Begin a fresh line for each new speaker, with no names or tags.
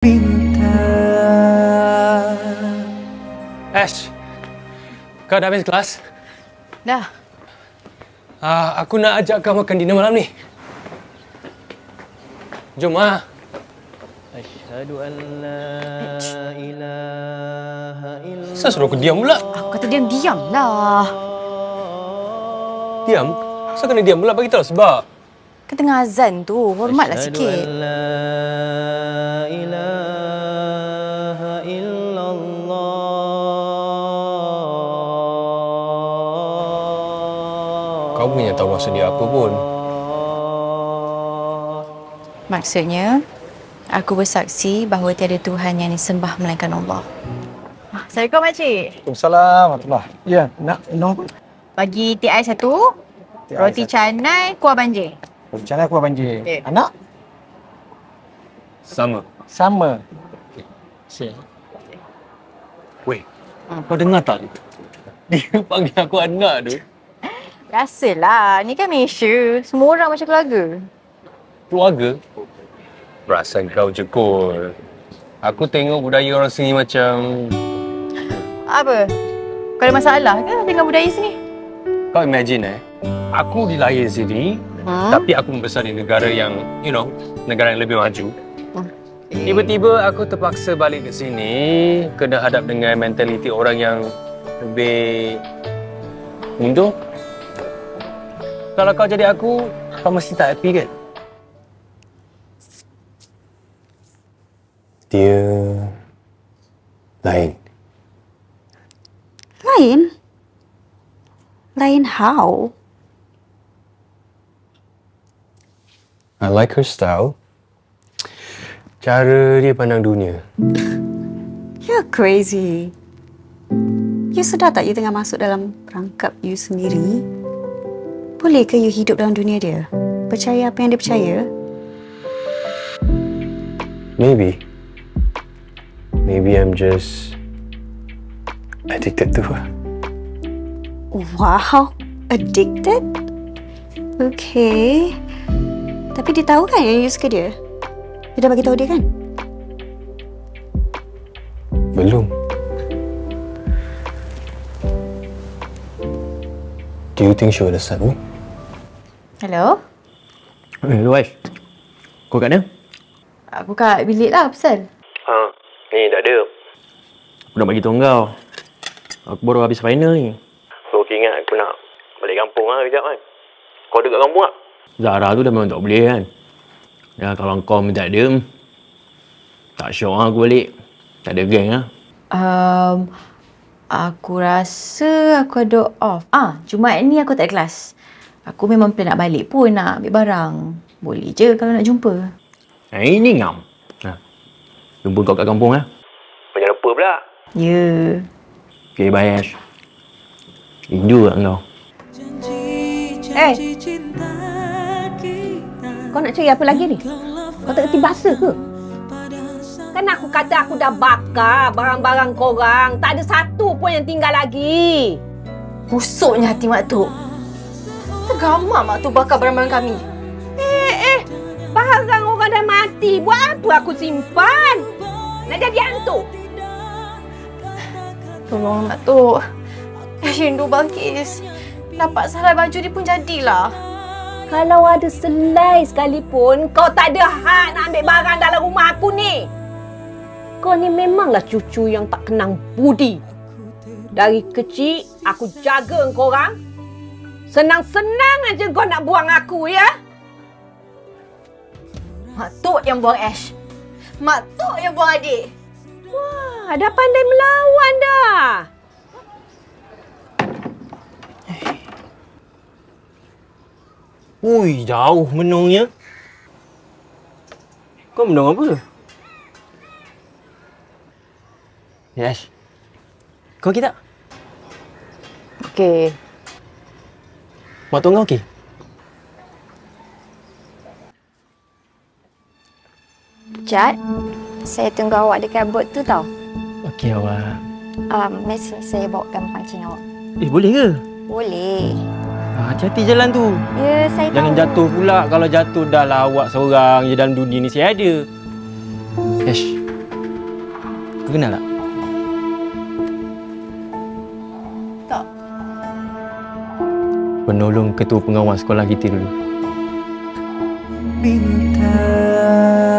Ash, kau dah habis kelas?
Dah.
Aku nak ajak kau makan dinner malam ni. Jom ah. Asyhadu an la ilaha illallah. Kenapa suruh aku diam pula?
Aku kata diam-diamlah.
Diam? Kenapa kena diam pula? Bagi tahu sebab.
Kan tengah azan tu, hormatlah sikit.
Asyhadu an la ilaha illallah. Kau punya tahu maksud dia apa pun.
Maksudnya, aku bersaksi bahawa tiada Tuhan yang disembah melainkan Allah. Assalamualaikum, Makcik.
Waalaikumsalam warahmatullahi. Ya, nak minum apa?
Bagi TI satu, roti canai, kuah banjir.
Roti canai kuah banjir.
Okay.
Anak?
Sama.
Sama. Okey.
Weh, kau dengar tak? Dia panggil aku anak tu.
Biasalah, ni kan Malaysia. Semua orang macam keluarga.
Keluarga? Perasan kau je kot. Aku tengok budaya orang sini macam...
Apa? Kau ada masalah ke dengan budaya sini?
Kau imagine aku dilahir sini, tapi aku membesar di negara yang, negara yang lebih maju. Tiba-tiba aku terpaksa balik ke sini, kena hadap dengan mentaliti orang yang lebih mundur. Kalau kau jadi aku, kau mesti tak happy kan? Dia lain.
Lain? Lain how?
I like her style. Cara dia pandang dunia.
You're crazy. You sedar tak you tengah masuk dalam perangkap you sendiri? Boleh ke you hidup dalam dunia dia? Percaya apa yang dia percaya?
Maybe. Maybe I'm just addicted to her.
Wow, addicted? Okay. Tapi dia tahu kan yang you suka dia? You dah bagi tahu dia kan?
Belum. Do you think she will accept me?
Hello?
Hello, Aish. Kau kat mana?
Aku kat bilik lah, pasal.
Ni tak ada. Aku nak bagi tahu kau. Aku baru habis final ni. So, okay, ingat aku nak balik kampung lah kejap kan. Kau ada kat kampung tak? Zara tu dah memang tak boleh kan. Ya, kalau kau minta dia, tak syok lah aku balik. Tak ada geng lah.
Aku rasa aku ada off. Jumaat ni aku tak ada kelas. Aku memang plan nak balik pun nak ambil barang. Boleh je kalau nak jumpa.
Ini ngam. Jumpa kau kat kampung lah. Jangan lupa pula.
Ya.
Okay, bye Ash. Rindu tak kau?
Kau nak cari apa lagi ni? Kau tak kerti bahasa ke? Kan aku kata aku dah bakar barang-barang korang. Tak ada satu pun yang tinggal lagi.
Busuknya hati Mak Tok. Tergamar Mak Tok bakar barang-barang kami.
Barang orang dah mati. Buat apa aku simpan? Nak jadi hantu?
Tolong Mak Tok. Rindu Balkis. Dapat salah baju dia pun jadilah.
Kalau ada selai sekalipun, kau tak ada hak nak ambil barang dalam rumah aku ni. Kau ni memanglah cucu yang tak kenang budi. Dari kecil, aku jaga korang. Senang-senang aja kau nak buang aku, ya?
Mak Tok yang buang Ash. Mak Tok yang buang adik.
Wah, dah pandai melawan dah.
Ui, jauh menungnya. Kau menung apa? Yash. Kau okey tak?
Okey.
Mak Tok kau okey?
Jad, saya tunggu awak dekat bot tu tau.
Okey awak.
Mesej saya bawakan pancing awak.
Boleh ke?
Boleh.
Hati-hati jalan tu.
Ya, saya
Jangan
tahu.
jatuh pula. Kalau jatuh dah lah awak seorang je dalam dunia ni. Saya ada. Yash, Kau kenal tak?
Tak.
Penolong ketua pengawas sekolah kita dulu.
Bintang